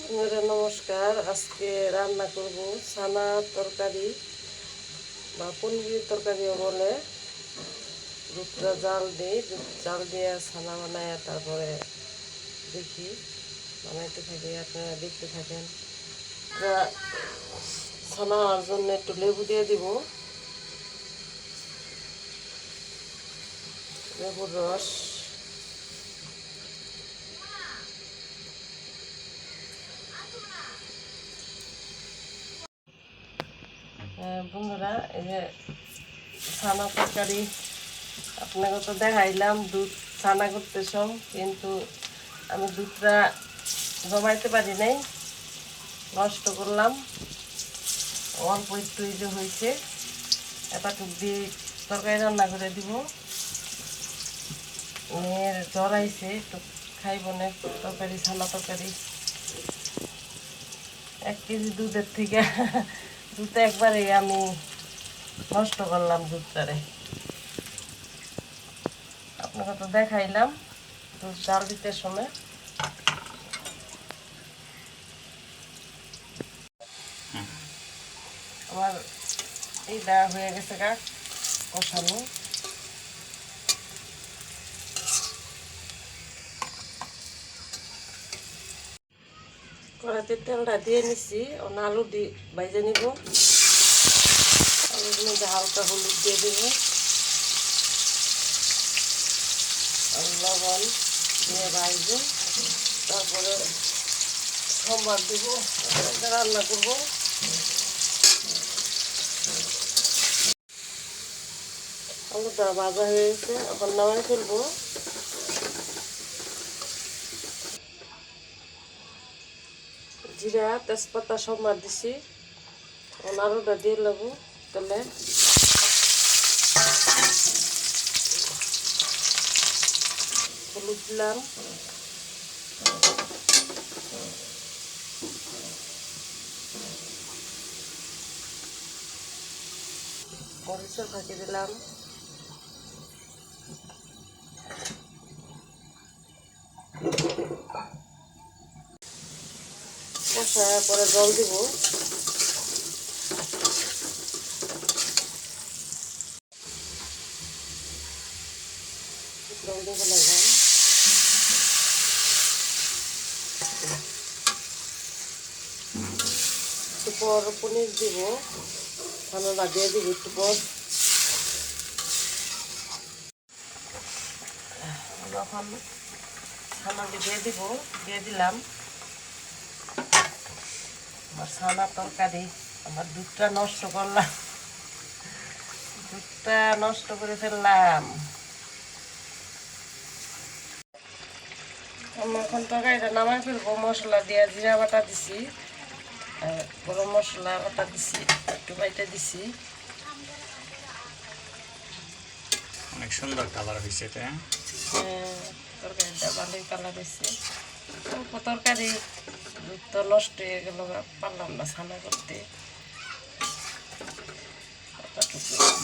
বন্ধুরা নমস্কার। আজকে রান্না করব ছানা তরকারি বা পনিরের তরকারিও বলে। দুধটা জাল দিই, দুধ জাল দিয়ে ছানা বানায় তারপরে দেখি বানাইতে থাকি, আপনারা দেখতে থাকেন। ছানা হওয়ার জন্য একটু লেবু দিয়ে দিব, লেবুর রস। বন্ধুরা এই যে ছানা তরকারি আপনাকে তো দেখাইলাম, দুধ ছানা করতে সব, কিন্তু আমি দুধটা জমাইতে পারি নাই, নষ্ট করলাম। অল্প একটু এই যে হয়েছে, এতটুক দিয়ে তরকারি রান্না করে দিব। মেয়ের জ্বর আইছে, একটু খাইব না তরকারি, ছানা তরকারি। 1 কেজি দুধের থেকে দুধ একবারে আমি নষ্ট করলাম দুধটারে। আপনাকে তো দেখাইলাম দুধ জাল দিতে সময়। আমার এইটা হয়ে গেছে গা কষানো। কড়াইতে তেলটা দিয়ে নিচ্ছি, আলু দিয়ে ভাজে নিব। আলুর মধ্যে হালকা হলুদ দিয়ে দেব, আর লবণ দিয়ে ভাজবো। তারপরে সম্বার দিব, রান্না করব। আলুটা ভাজা হয়ে গেছে, এখন নামাই ফেলবো। জিরা তেজপাতা সম্বার দিছি, আলুটা দিয়ে নেবো তেলে। হলুদ দিলাম, মরিচের ফাঁকি দিলাম, কষার পরে জল দিব। জল দেবো লাগবে, একটু পর পনির দিব, ছানাটা দিয়ে দিব একটু পর। যখন ছানাটি দিয়ে দিলাম। আমার ছানা তরকারি, আমার দুধটা নষ্ট করলাম, দুধটা নষ্ট করে ফেললাম। আমি এখন তরকারিটা নামাই ফেলবো। মশলা দিয়ে জিরা বাটা দিছি, গরম মশলা বাটা দিছি, একটু বাইটা দিছি। অনেক সুন্দর কালার হয়েছে এটা। তরকারিটা ভালোই কালার হয়েছে। তরকারি দুধ তো নষ্ট হয়ে গেল, পারলাম না ছানা করতে।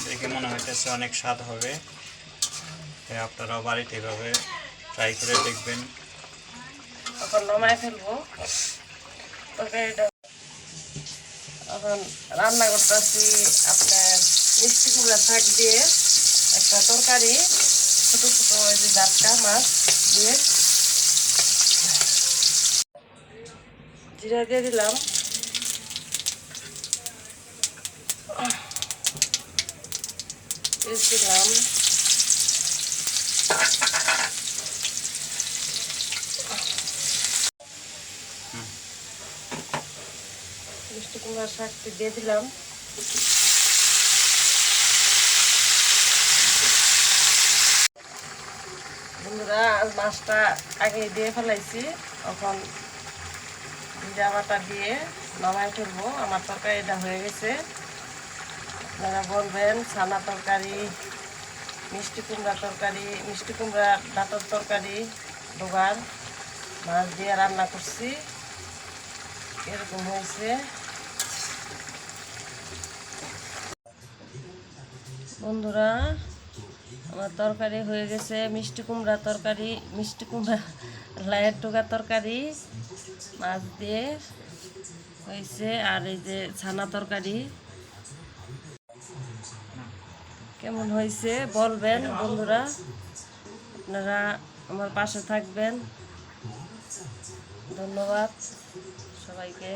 দেখে মনে হইতেছে অনেক স্বাদ হবে। আপনারাও বাড়িতে এভাবে ট্রাই করে দেখবেন। এখন নামাই ফেলবো তরকারিটা। এখন রান্না করতেছি আপনার মিষ্টি কুমড়া শাক দিয়ে একটা তরকারি, ছোটো ছোটো ওই যে জাটকা মাছ দিয়ে। জিরা দিয়ে দিলাম, পেঁয়াজ দিলাম, মিষ্টি কুমড়া শাকটি দিয়ে দিলাম। বন্ধুরা মাছটা আগে দিয়ে ফেলাইছি, এখন জিরা বাটা দিয়ে নামাই ফেলবো। আমার তরকারিটা হয়ে গেছে। আপনারা বলবেন ছানা তরকারি, মিষ্টি কুমড়া তরকারি, মিষ্টি কুমড়া ডাঁটার তরকারি, ডোগার মাছ দিয়ে রান্না করছি, এরকম হয়েছে। বন্ধুরা আমার তরকারি হয়ে গেছে, মিষ্টি কুমড়া তরকারি, মিষ্টি কুমড়া লাইয়ের টুকা তরকারি মাছ দিয়ে হয়েছে, আর এই যে ছানা তরকারি। কেমন হয়েছে বলবেন বন্ধুরা, আপনারা আমার পাশে থাকবেন। ধন্যবাদ সবাইকে।